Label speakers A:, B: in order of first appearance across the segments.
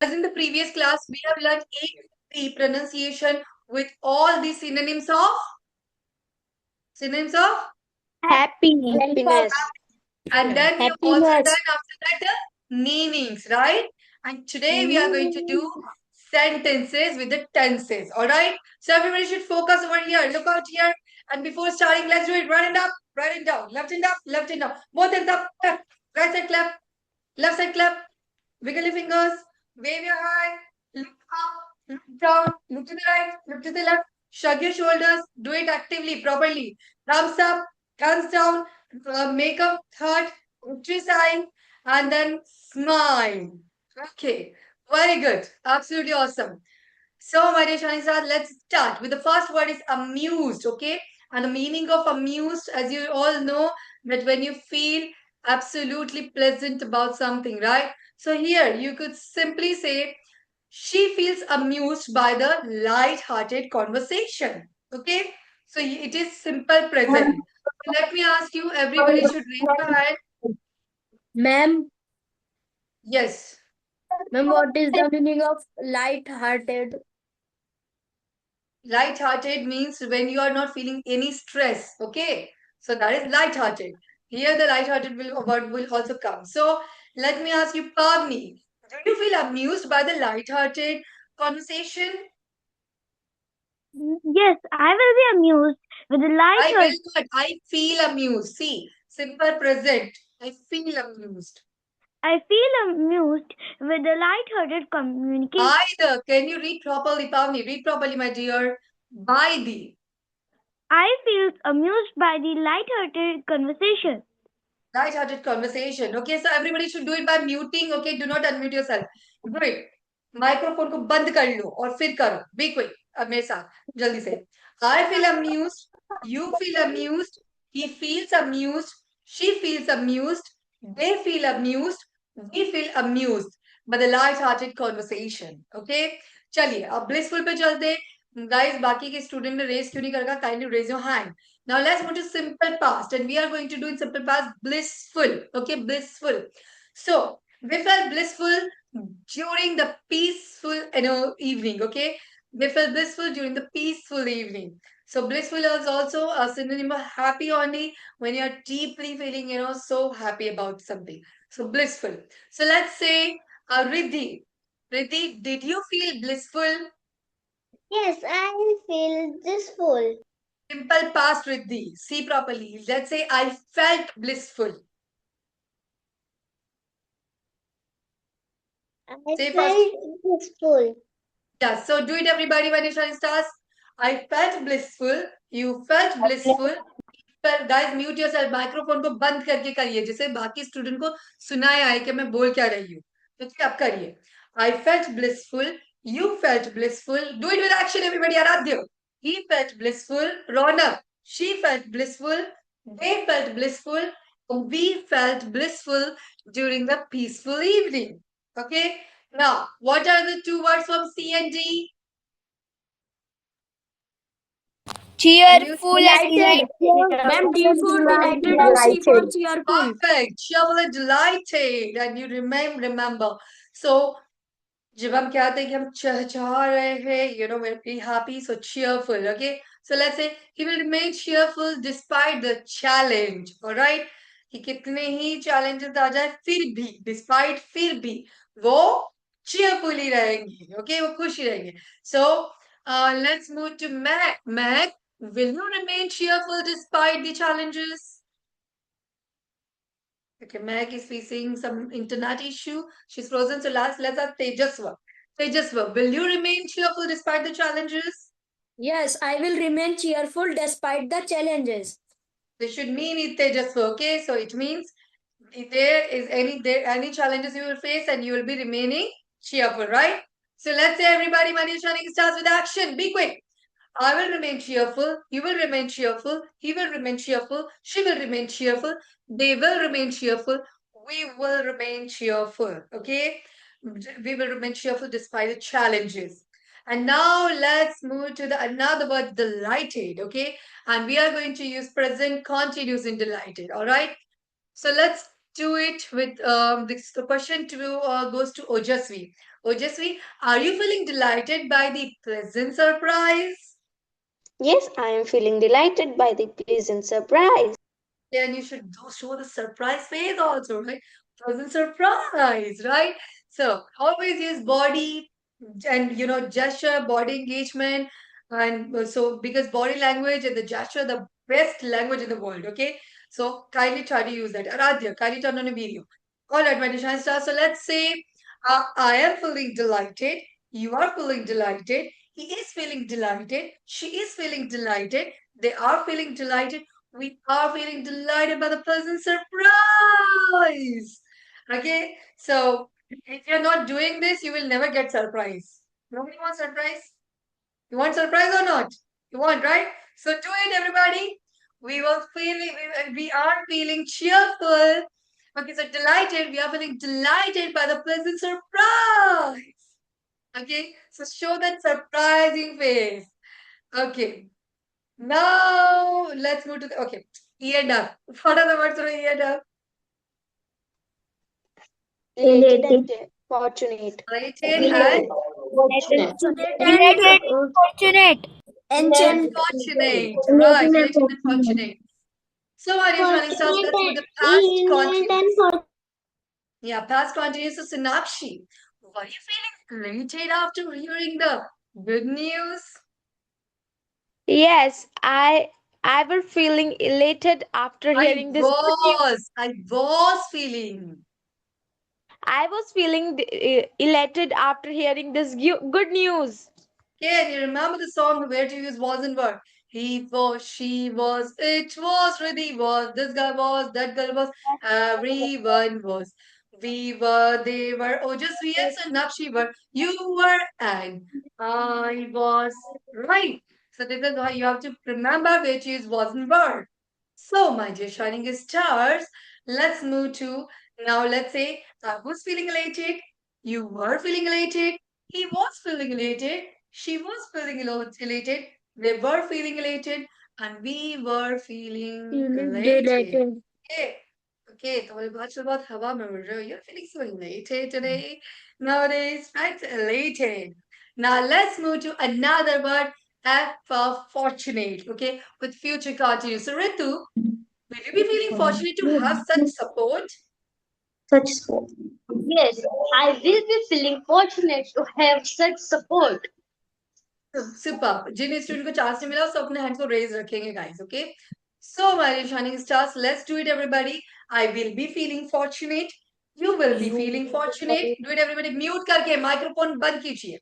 A: As in the previous class, we have learned the pronunciation with all the synonyms of,
B: Happy.
C: Happiness.
A: and then we have also
B: Happiness.
A: done after that the meanings, right? And today we are going to do sentences with the tenses. All right. So everybody should focus over here. Look out here. And before starting, let's do it. Right and up, right and down, left and up, left and down. Both hands up. Clap. Right side clap, left side clap. Wiggle your fingers. Wave your hand. Look up, look down, look to the right, look to the left. Shrug your shoulders. Do it actively, properly. Thumbs up, thumbs down. Make a heart, victory sign, and then smile. Okay, very good. Absolutely awesome. So, my dear Shanisad, let's start with the first word is amused, okay? And the meaning of amused, as you all know, that when you feel absolutely pleasant about something, right? So, here you could simply say, she feels amused by the light-hearted conversation, okay? So, it is simple present. Let me ask you, everybody should raise their hand.
B: Ma'am,
A: Yes.
B: ma'am, what is the meaning of light-hearted?
A: Light-hearted means when you are not feeling any stress. Okay, so that is light-hearted. Here, the light-hearted word will also come. So, let me ask you, Pavni, do you feel amused by the light-hearted conversation?
C: Yes, I will be amused with the
A: I
C: light.
A: very good. I feel amused. See, simple present. I feel amused.
C: I feel amused with the light-hearted communication.
A: By the, can you read properly, Pavni? Read properly, my dear. By the.
C: I feel amused by the light-hearted conversation.
A: Light-hearted conversation. Okay, so everybody should do it by muting. Okay, do not unmute yourself. Do it. Microphone को बंद कर लो और फिर करो. Be quick. अब मेरे साथ जल्दी से. I feel amused. You feel amused. He feels amused. She feels amused. They feel amused. We feel amused by the light-hearted conversation. Okay. चलिए अब blissful पे चलते. Guys, बाकी के स्टूडेंट ने रेस क्यों नहीं करेगा? Kindly raise your hand. Now let's move to simple past, and we are going to do in simple past blissful. Okay, blissful. So we felt blissful during the peaceful, evening. Okay, we felt blissful during the peaceful evening. So blissful is also a synonym of happy only when you are deeply feeling, so happy about something. So blissful. So let's say, Riddhi. Riddhi, did you feel blissful?
B: Yes, I feel blissful.
A: Simple past, Riddhi. See properly. Let's say I felt blissful.
B: I
A: Say first.
B: felt blissful.
A: Yeah, so do it everybody when Ishani starts. I felt blissful. You felt blissful. पर guys mute yourself. Microphone को बंद करके करिए जिससे बाकी student को सुनाए आए कि मैं बोल क्या रही हूँ. तो आप करिए. I felt blissful. You felt blissful. Do it with action everybody. आराध्य. He felt blissful. Ronak. She felt blissful. They felt blissful. We felt blissful during the peaceful evening. Okay. Now, what are the two words from C and D?
B: Cheerful and
C: Delighted.
B: delighted. Ma'am, D for delighted and C for cheerful.
A: Perfect. Cheerful and delighted. And you remember. So, जब हम कहते हैं कि हम चहचहा रहे हैं, we're pretty happy, so cheerful, okay? So let's say he will remain cheerful despite the challenge, alright? कि कितने ही challenges आ जाए फिर भी, despite फिर भी, वो cheerful ही रहेंगी, okay? वो खुश ही रहेंगे. So, let's move to Meg. Meg, will you remain cheerful despite the challenges? Okay, Meg is facing some internet issue. She's frozen. So let's have Tejaswa. Tejaswa, will you remain cheerful despite the challenges?
B: Yes, I will remain cheerful despite the challenges.
A: This should mean it Tejaswa. Okay, so it means if there is any challenges you will face and you will be remaining cheerful, right? So let's say everybody, Manish Shanik starts with action. Be quick. I will remain cheerful. You will remain cheerful. He will remain cheerful. She will remain cheerful. They will remain cheerful. We will remain cheerful. Okay? We will remain cheerful despite the challenges. And now let's move to the another word, delighted. Okay? And we are going to use present continuous in delighted. All right? So let's do it with the question to goes to Ojasvi. Ojasvi, are you feeling delighted by the pleasant surprise?
B: Yes, I am feeling delighted by the pleasant surprise.
A: Then you should show the surprise face also, right? Pleasant surprise, right? So always use body and gesture, body engagement, and so because body language and the gesture are the best language in the world. Okay, so kindly try to use that. Aradhya, kindly turn on a video. All right, my dear Shine Star. So let's say I am feeling delighted. You are feeling delighted. He is feeling delighted. She is feeling delighted. They are feeling delighted. We are feeling delighted by the pleasant surprise. Okay, so if you're not doing this, you will never get surprise. Nobody wants surprise. You want surprise or not? You want, right? So do it, everybody. We are feeling cheerful. Okay, so delighted. We are feeling delighted by the pleasant surprise. Okay, so show that surprising face. Okay, now let's move to the E and F. What are the words for E and F?
B: Elated
C: Elated.
B: and fortunate.
A: Delighted and
B: Fortunate.
C: Elated, fortunate.
A: and
B: Enchanted.
A: fortunate. Right,
C: Elated and
A: delighted and
C: fortunate.
A: fortunate. So, our dear shining stars, let's move
C: Fortunate,
A: the past
C: elated and
A: continuous.
C: fortunate.
A: Yeah, past continuous. So, Sinakshi, were you feeling elated after hearing the good news?
B: Yes, I was feeling elated after
A: I
B: hearing this good news.
A: was feeling.
B: I was feeling elated after hearing this good news.
A: Can you remember the song where to use was and were? He was, she was, it was, Riddhi was, this guy was, that girl was, everyone was. We were, they were, oh, just we and Nakshi were, you were, and I was. Right. So this is why you have to remember which is was and were. So, my dear shining stars, let's move to now. Let's say I was feeling elated, you were feeling elated, he was feeling elated, she was feeling elated, they were feeling elated, and we were feeling elated.
C: Delighted.
A: Okay, okay. तुम्हारे बात बहुत हवा में उड़ रहे हो. You're feeling so elated today nowadays, right? Elated. Now let's move to another word. F for fortunate. Okay, with future continuous. So Ritu, will you be feeling fortunate to have such support?
C: Such support. Yes, I will be feeling fortunate to have such support.
A: Super. जिन student को chance नहीं मिला सब अपने hands को raise रखेंगे guys. Okay. So my shining stars, let's do it everybody. I will be feeling fortunate. You will be feeling fortunate. Do it everybody. Mute करके microphone बंद कीजिए.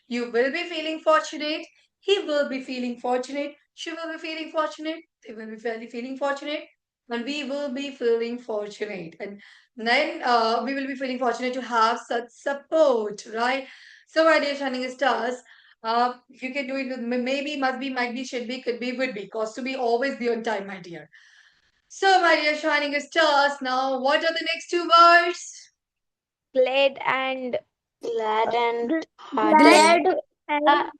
A: You will be feeling fortunate. He will be feeling fortunate. She will be feeling fortunate. They will be feeling fortunate. And we will be feeling fortunate. And then we will be feeling fortunate to have such support, right? So, my dear shining stars, you can do it with maybe, must be, might be, should be, could be, would be. Cause to be always be on time, my dear. So, my dear shining stars, now what are the next two words?
B: Glad and
C: Glad
B: hearted.
C: and
B: Glad
C: glad
B: and
C: and hearted.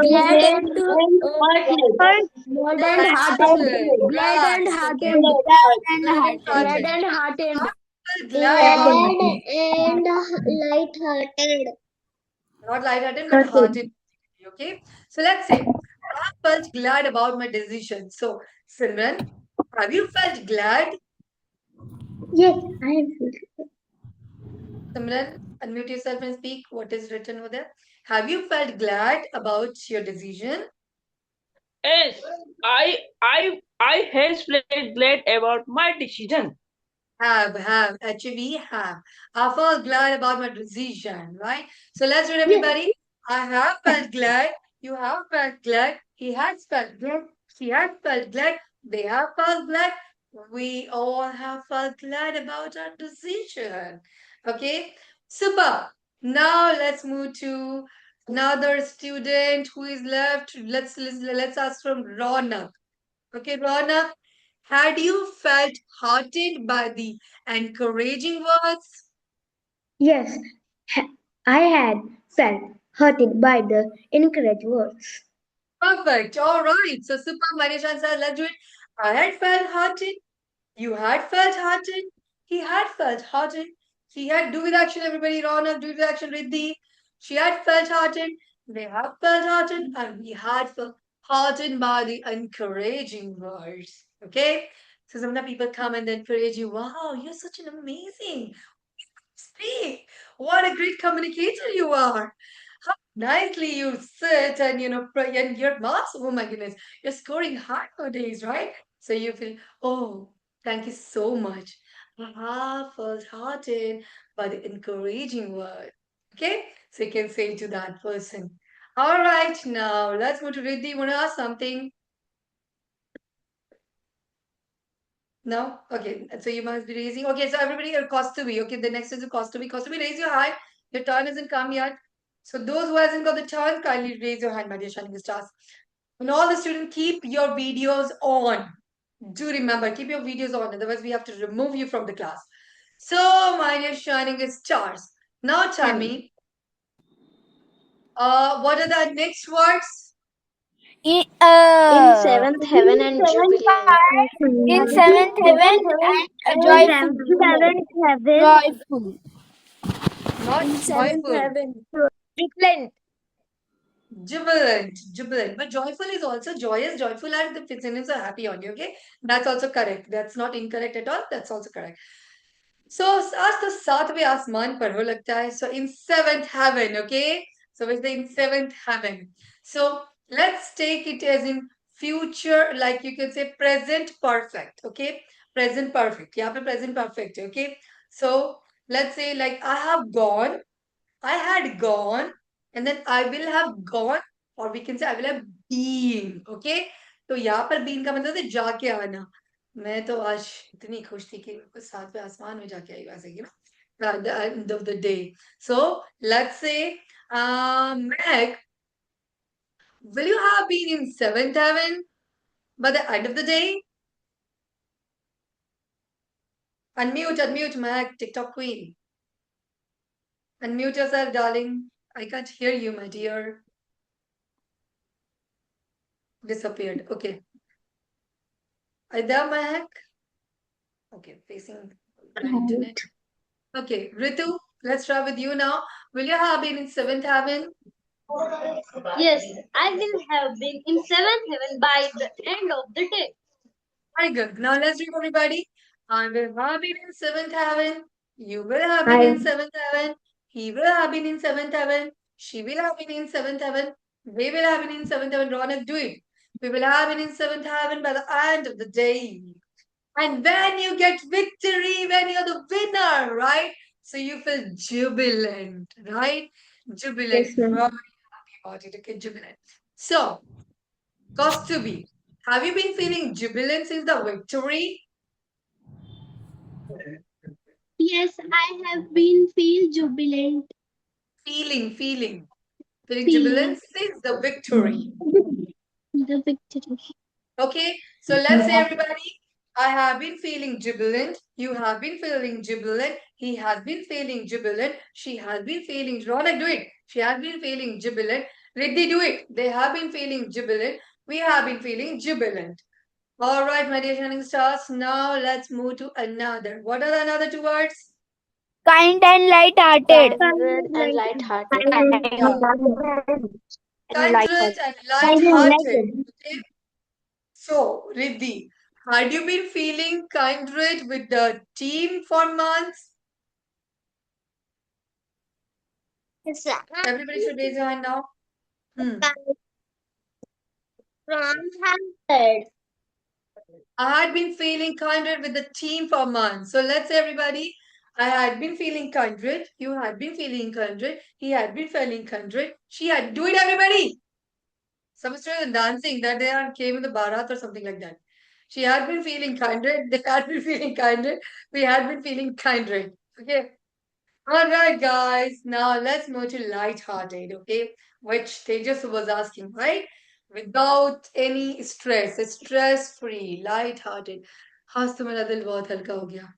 C: Glad and hearted.
A: Hearted,
C: Glad
A: right?
C: and
A: So,
C: hearted.
A: glad and
C: Glad
A: hearted.
C: and hearted.
A: Well, glad about
C: Glad and light-hearted.
A: not lighthearted, but hearted. Okay. So let's say I felt glad about my decision. So Simran, have you felt glad?
C: Yes, I am.
A: Simran, unmute yourself and speak what is written over there. Have you felt glad about your decision?
D: Yes, I has felt glad about my decision.
A: Have. Actually, we have. I felt glad about my decision, right? So let's read
C: Yes.
A: everybody. I have felt glad. You have felt glad. He has felt glad. She has felt glad. They have felt glad. We all have felt glad about our decision. Okay, super. Now let's move to another student who is left. Let's ask from Ronak. Okay, Ronak, had you felt heartened by the encouraging words?
C: Yes, I had felt hurted by the incorrect words.
A: Perfect. All right. So, super, Manishan sir, let's do it. I had felt heartened. You had felt heartened. he had felt heartened. He had do with action, everybody. Ronak, do with action, Riddhi. She had felt heartened. They have felt heartened, and we had felt heartened by the encouraging words. Okay? So some of the people come and encourage you. Wow, you're such an amazing speak. What a great communicator you are. How nicely you sit and and your marks. Oh my goodness, you're scoring high nowadays, right? So you feel, oh, thank you so much. Felt hearted by the encouraging word. Okay, so you can say to that person. All right, now let's move to Riddhi. You want to ask something? No? Okay. So you must be raising. Okay, so everybody cost to be. Okay, the next is a cost to be. Cost to be, raise your hand. Your turn hasn't come yet. So those who hasn't got the turn, kindly raise your hand, my dear Shining Stars. And all the students, keep your videos on. Do remember, keep your videos on. Otherwise, we have to remove you from the class. So, my dear Shining Stars. Now tell me, what are the next words?
B: In,
C: In seventh heaven
B: in
C: and
B: seventh
C: jubilant.
B: in seventh heaven and joyful. Joyful.
A: Not joyful.
B: Jubilant.
A: Jubilant, jubilant. But joyful is also joyous. Joyful and the synonyms are happy on you, okay? That's also correct. That's not incorrect at all. That's also correct. So, आज तो सातवें आसमान पर हो लगता है. So, in seventh heaven, okay? So, it's in seventh heaven. So, let's take it as in future, like you can say present perfect, okay? Present perfect. यहाँ पे present perfect, okay? So, let's say like I have gone, I had gone, and then I will have gone, or we can say I will have been. Okay? तो यहाँ पर been का मतलब है जाके आना. मैं तो आज इतनी खुश थी कि सातवें आसमान में जाके आई वैसे कि ना at the end of the day. So let's say, Meg, will you have been in seventh heaven by the end of the day? Unmute, unmute, Meg, TikTok queen. Unmute yourself, darling. I can't hear you, my dear. Disappeared. Okay. Aida Mahak. Okay, facing my internet. Okay, Ritu, let's try with you now. Will you have been in seventh heaven?
C: Yes, I will have been in seventh heaven by the end of the day.
A: Very good. Now let's read everybody. I will have been in seventh heaven. You will have been in seventh heaven. He will have been in seventh heaven. She will have been in seventh heaven. They will have been in seventh heaven. Ronak, do it. We will have been in seventh heaven by the end of the day. And when you get victory, when you're the winner, right? So you feel jubilant, right? Jubilant,
C: Yes, ma'am.
A: very happy about it, okay? Jubilant. So, cause to be. Have you been feeling jubilant since the victory?
C: Yes, I have been feel jubilant.
A: Feeling, feeling. Feeling
C: Feeling
A: jubilant since the victory.
C: the victory.
A: Okay, so let's say everybody, I have been feeling jubilant. You have been feeling jubilant. He has been feeling jubilant. She has been feeling. Ronak, do it. She has been feeling jubilant. Riddhi, do it. They have been feeling jubilant. We have been feeling jubilant. All right, my dear shining stars. Now let's move to another. What are the another two words?
B: Kind and light-hearted.
C: Kindred and light-hearted.
A: Kindred and light-hearted. Okay. So, Riddhi, had you been feeling kindred with the team for months? Everybody should raise your hand now. I had been feeling kindred with the team for months. So let's say everybody, I had been feeling kindred. You had been feeling kindred. He had been feeling kindred. She had. Do it, everybody. Some students dancing that they are came in the Bharat or something like that. She had been feeling kindred. They had been feeling kindred. We had been feeling kindred. Okay. All right, guys. Now let's move to light-hearted, okay? Which Tejas was asking, right? Without any stress, stress-free, light-hearted. आज तो मेरा दिल बहुत हल्का हो गया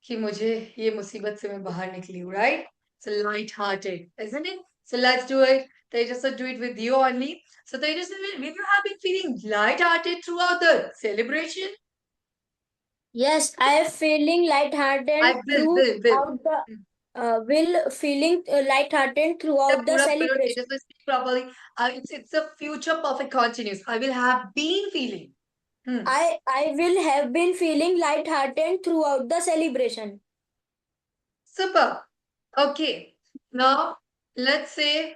A: कि मुझे ये मुसीबत से मैं बाहर निकली हूँ, right? So light-hearted, isn't it? So let's do it. Tejas will do it with you only. So Tejas, will you have been feeling light-hearted throughout the celebration?
C: Yes, I am feeling lighthearted
A: I will.
C: throughout the will feeling lighthearted
A: The
C: throughout the
A: pura pura
C: celebration.
A: status will speak properly. It's a future perfect continuous. I will have been feeling. Hmm.
C: I will have been feeling lighthearted throughout the celebration.
A: Super. Okay. Now let's say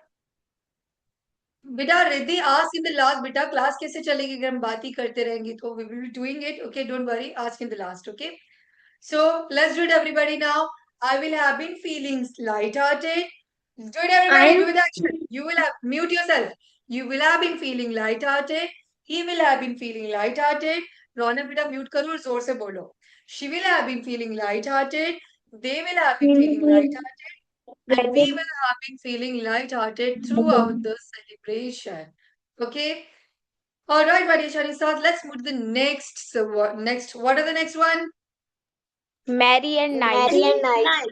A: बेटा Riddhi ask in the last बेटा class कैसे चलेगी अगर हम बात ही करते रहेंगे तो we will be doing it. Okay, don't worry. Ask in the last. Okay. So let's do it, everybody. Now I will have been feeling light-hearted. Do it, everybody.
C: I'm
A: Do the action. You will have mute yourself. You will have been feeling light-hearted. He will have been feeling light-hearted. रौनक बेटा mute करो और जोर से बोलो. She will have been feeling light-hearted. They will have been feeling light-hearted. And we will have been feeling light-hearted throughout the celebration. Okay? All right, my dear Shanistas, let's move to the next. So, next, what are the next one?
B: Merry and nice.
C: Merry and nice.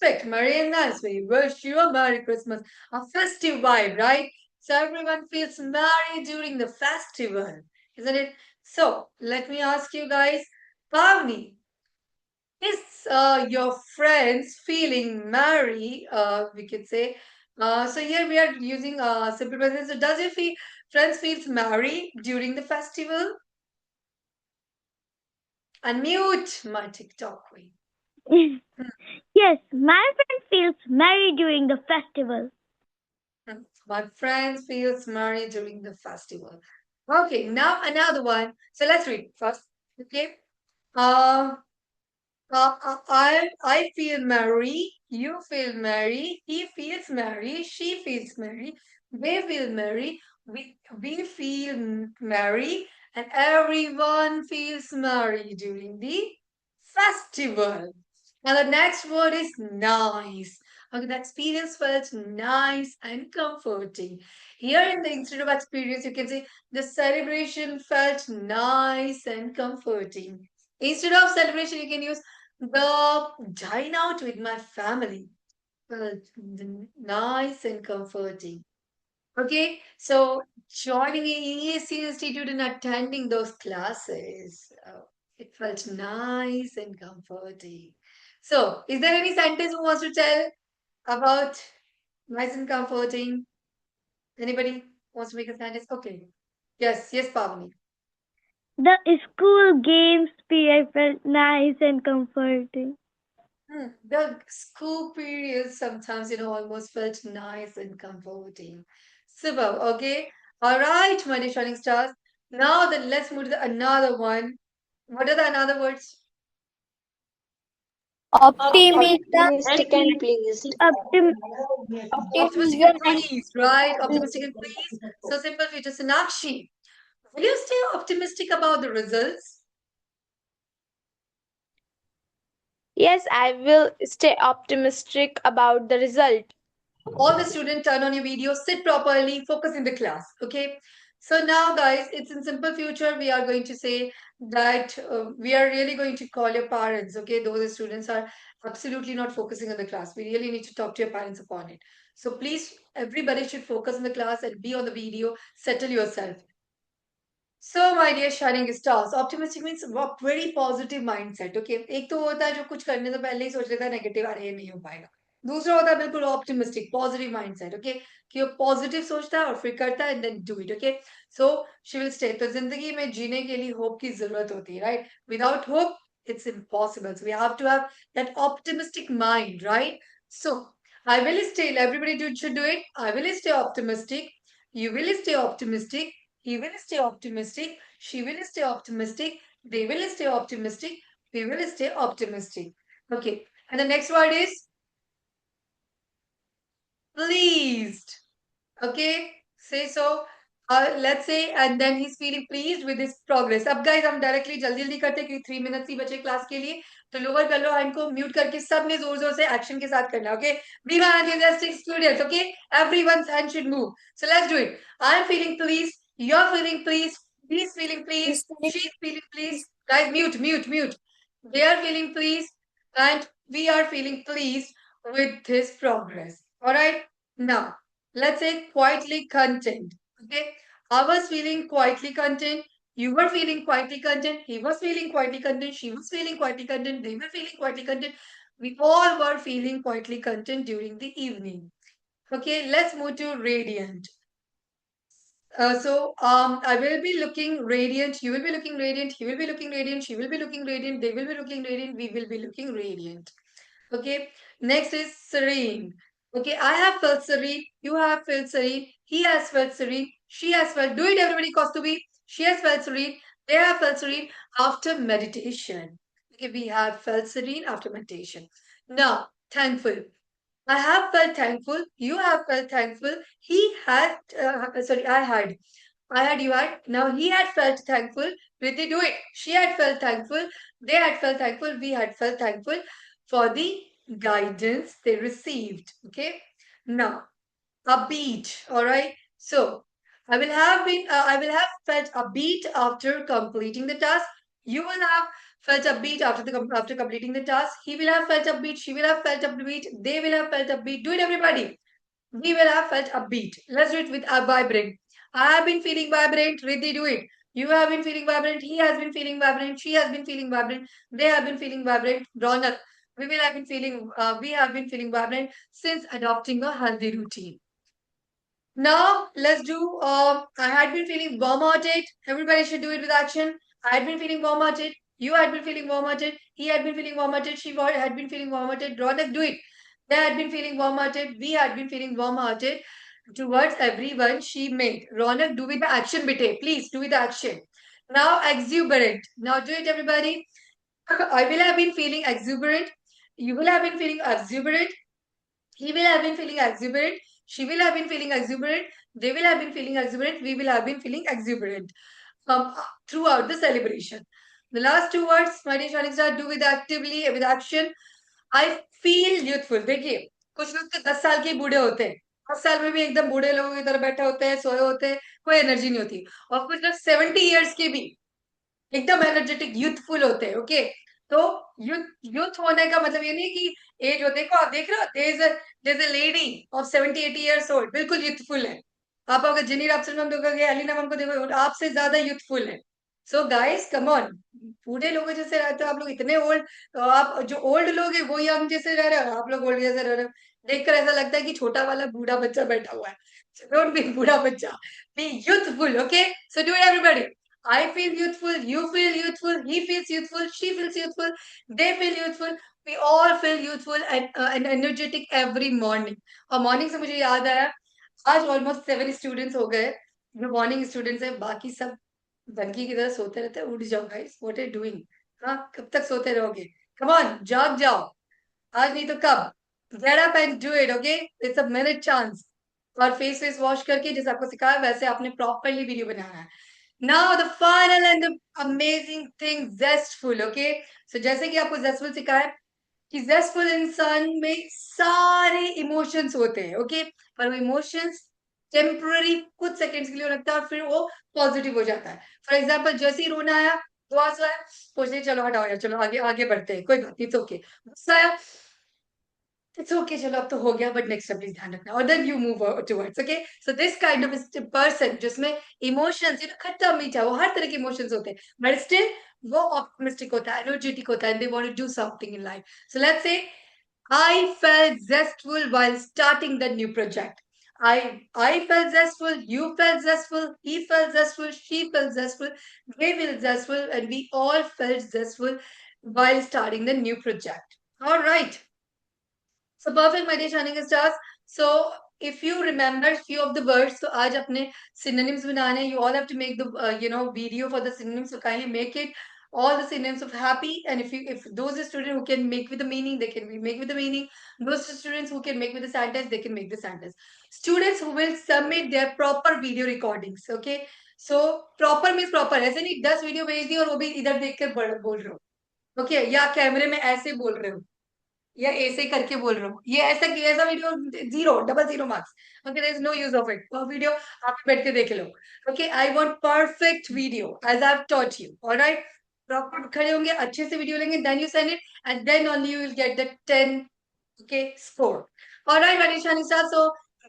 A: Perfect, Merry and nice. We wish you a Merry Christmas. A festive vibe, right? So everyone feels merry during the festival, isn't it? So let me ask you guys, Pavni, is your friends feeling merry? We could say. So here we are using simple present. So does your friends feels merry during the festival? Unmute my TikTok queen.
E: Yes, my friend feels merry during the festival.
A: My friends feels merry during the festival. Okay, now another one. So let's read first. Okay. Uh, I feel merry. You feel merry. He feels merry. She feels merry. They feel merry. We feel merry, and everyone feels merry during the festival. Now the next word is nice. Okay, the experience felt nice and comforting. Here in the instead of experience, you can say the celebration felt nice and comforting. Instead of celebration, you can use the dine out with my family. Felt nice and comforting. Okay, so joining an ESC Institute and attending those classes, it felt nice and comforting. So, is there any sentence who wants to tell about nice and comforting? Anybody wants to make a sentence? Okay. Yes, Pavani.
E: The school games period felt nice and comforting.
A: The school period sometimes, almost felt nice and comforting. Super, okay. All right, my dear shining stars. Now then, let's move to another one. What are the another words?
C: optimistic and pleased.
E: Optim-
A: Optimistic
C: Optimism
A: and
C: and
A: pleased, right? Optimistic and pleased. So simple future. Sonakshi, will you stay optimistic about the results?
B: Yes, I will stay optimistic about the result.
A: All the students turn on your video, sit properly, focus in the class. Okay. So now, guys, it's in simple future. We are going to say that we are really going to call your parents. Okay, those students are absolutely not focusing on the class. We really need to talk to your parents upon it. So please, everybody should focus on the class and be on the video. Settle yourself. So, my dear shining stars, optimistic means a very positive mindset. Okay, एक तो होता है जो कुछ करने से पहले ही सोच लेता है नेगेटिव अरे ये नहीं हो पाएगा. दूसरा होता है बिल्कुल ऑप्टिमिस्टिक पॉजिटिव माइंडसेट. ओके, कि वो पॉजिटिव सोचता है और फिर करता है and then do it. Okay, so she will stay. तो जिंदगी में जीने के लिए होप की जरूरत होती है, right? Without hope it's impossible. So we have to have that optimistic mind, right? So I will stay. Everybody should do it. I will stay optimistic. You will stay optimistic. He will stay optimistic. She will stay optimistic. They will stay optimistic. We will stay optimistic. Okay. And the next word is pleased. Okay. Say so. Let's say, and then he's feeling pleased with his progress. अब guys हम directly जल्दी जल्दी करते हैं क्योंकि 3 minutes ही बचे class के लिए. तो lower कर लो hand को mute करके सबने जोर जोर से action के साथ करना. Okay. Be my enthusiastic students. Okay. Everyone's hand should move. So let's do it. I'm feeling pleased. You're feeling pleased. He's feeling pleased. She's feeling pleased. Guys, mute. They are feeling pleased, and we are feeling pleased with his progress. All right. Now, let's say quietly content. Okay. I was feeling quietly content. You were feeling quietly content. He was feeling quietly content. She was feeling quietly content. They were feeling quietly content. We all were feeling quietly content during the evening. Okay, let's move to radiant. I will be looking radiant. You will be looking radiant. He will be looking radiant. She will be looking radiant. They will be looking radiant. We will be looking radiant. Okay. Next is serene. Okay, I have felt serene. You have felt serene. He has felt serene. She has felt. Do it, everybody, cause to be. She has felt serene. They have felt serene after meditation. Okay, we have felt serene after meditation. Now, thankful. I have felt thankful. You have felt thankful. He had, sorry, I had, you had. Now he had felt thankful. Priti, do it. She had felt thankful. They had felt thankful. We had felt thankful for the guidance they received. Okay. Now, a beat. All right. So, I will have felt a beat after completing the task. You will have felt a beat after completing the task. He will have felt a beat. She will have felt a beat. They will have felt a beat. Do it, everybody. We will have felt a beat. Let's do it with a vibrant. I have been feeling vibrant. Riddhi, do it. You have been feeling vibrant. He has been feeling vibrant. She has been feeling vibrant. They have been feeling vibrant. Ronak, we have been feeling vibrant since adopting a healthy routine. Now let's do. I had been feeling warm-hearted. Everybody should do it with action. I had been feeling warm-hearted. You had been feeling warm-hearted. He had been feeling warm-hearted. Had been feeling warm-hearted. Ronak, do it. They had been feeling warm-hearted. We had been feeling warm-hearted towards everyone she made. Ronak, do with the action, bete. Please do with the action. Now exuberant. Now do it, everybody. I will have been feeling exuberant. You will have been feeling exuberant. He will have been feeling exuberant. She will have been feeling exuberant. They will have been feeling exuberant. We will have been feeling exuberant throughout the celebration. The last two words, my dear Shining Star, do with actively, with action. I feel youthful. देखिए कुछ लोग तो 10 साल के बूढ़े होते हैं 10 साल में भी एकदम बूढ़े लोगों की तरह बैठे होते हैं सोए होते हैं कोई एनर्जी नहीं होती और कुछ लोग 70 ईयर्स के भी एकदम एनर्जेटिक यूथफुल होते हैं ओके तो यूथ होने का मतलब ये नहीं कि एज हो देखो आप देख रहे हो there is a lady of 70-80 years old बिल्कुल यूथफुल है आप अगर जिनी रापसन मैम देखोगे अलीना मैम को देखोगे आपसे ज्यादा यूथफुल है सो गाइस कम ऑन बूढ़े लोगों जैसे रहते हो आप लोग इतने ओल्ड तो आप जो ओल्ड लोग हैं वो यंग जैसे रह रहे हो आप लोग ओल्ड जैसे रह रहे हो देखकर ऐसा लगता है कि छोटा वाला बूढ़ा बच्चा बैठा हुआ है डोंट बी बूढ़ा बच्चा be youthful okay so do everybody I feel youthful, you feel youthful, he feels youthful, she feels youthful, they feel youthful. We all feel youthful and energetic every morning. और morning से मुझे याद आया आज almost 7 students हो गए जो morning students है बाकी सब धनकी की तरह सोते रहते हैं उठ जाओ गाइस व्हाट आर डूइंग हाँ कब तक सोते रहोगे कम ऑन जाग जाओ आज नहीं तो कब get up and do it okay it's a minute chance और फेस वॉश करके जैसे आपको सिखाया वैसे आपने प्रॉपरली वीडियो बनाना है now the final and the amazing thing zestful okay so जैसे कि आपको जेस्टफुल सिखाया कि जेस्टफुल इंसान में सारे इमोशंस होते हैं ओके पर वो इमोशंस टेम्पररी कुछ सेकंड्स के लिए लगता है और फिर वो पॉजिटिव हो जाता है फॉर एग्जाम्पल जैसे ही रोना आया तो आंसू आया सोचते चलो हटाओ यार चलो आगे आगे बढ़ते हैं कोई बात नहीं ओके गुस्सा आया इट्स ओके चलो अब तो हो गया बट नेक्स्ट टाइम प्लीज ध्यान रखना और then you move towards okay so this kind of person जिसमें इमोशंस खट्टा मीठा वो हर तरह के इमोशंस होते हैं बट स्टिल वो ऑप्टिमिस्टिक होता है एनर्जेटिक होता है they want to do something in life so let's say I felt zestful while starting the new project. I felt zestful, you felt zestful, he felt zestful, she felt zestful, they felt zestful, and we all felt zestful while starting the new project. All right. So perfect, my dear shining stars. So if you remember few of the words, so आज अपने synonyms बनाने, you all have to make the video for the synonyms. So kindly make it all the synonyms of happy. And if those students who can make with the meaning, they can make with the meaning. Those students who can make with the sentence, they can make the sentence. Students who will submit their proper video recordings. Okay. So proper means proper. ऐसे नहीं 10 video भेज दी और वो भी इधर देखकर बोल रहे हो ओके या कैमरे में ऐसे बोल रहे हो या ऐसे करके बोल रहा हूँ ये ऐसा video 0 00 marks okay there is no use of it वो वीडियो आप बैठ के देख लो okay I want perfect video as I have taught you alright proper खड़े होंगे अच्छे से वीडियो लेंगे then you send it and then only you will get the 10 okay score alright Manisha Nisa so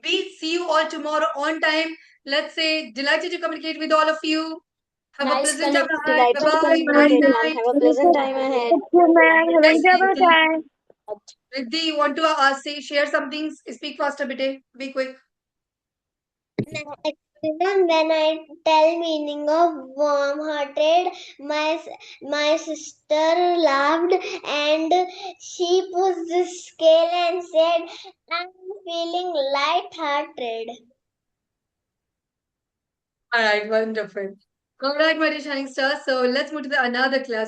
A: we see you all tomorrow on time let's say delighted to communicate with all of you Have a
C: Nice
A: pleasant time
C: connecting.
A: ahead.
B: Delighted to
A: Bye-bye.
B: communicate,
A: Night
B: ma'am.
A: night.
B: Have a pleasant time ahead.
E: Thank you, ma'am. Have a
A: Yes,
E: enjoyable
A: Riddhi.
E: time.
A: Riddhi, you want to say share something? Speak faster, bete. Be quick.
F: Accident when I tell meaning of warm-hearted, my sister laughed and she pushed the scale and said, "I'm feeling light-hearted."
A: All right, wonderful. All right, my dear shining stars. So let's move to the another class.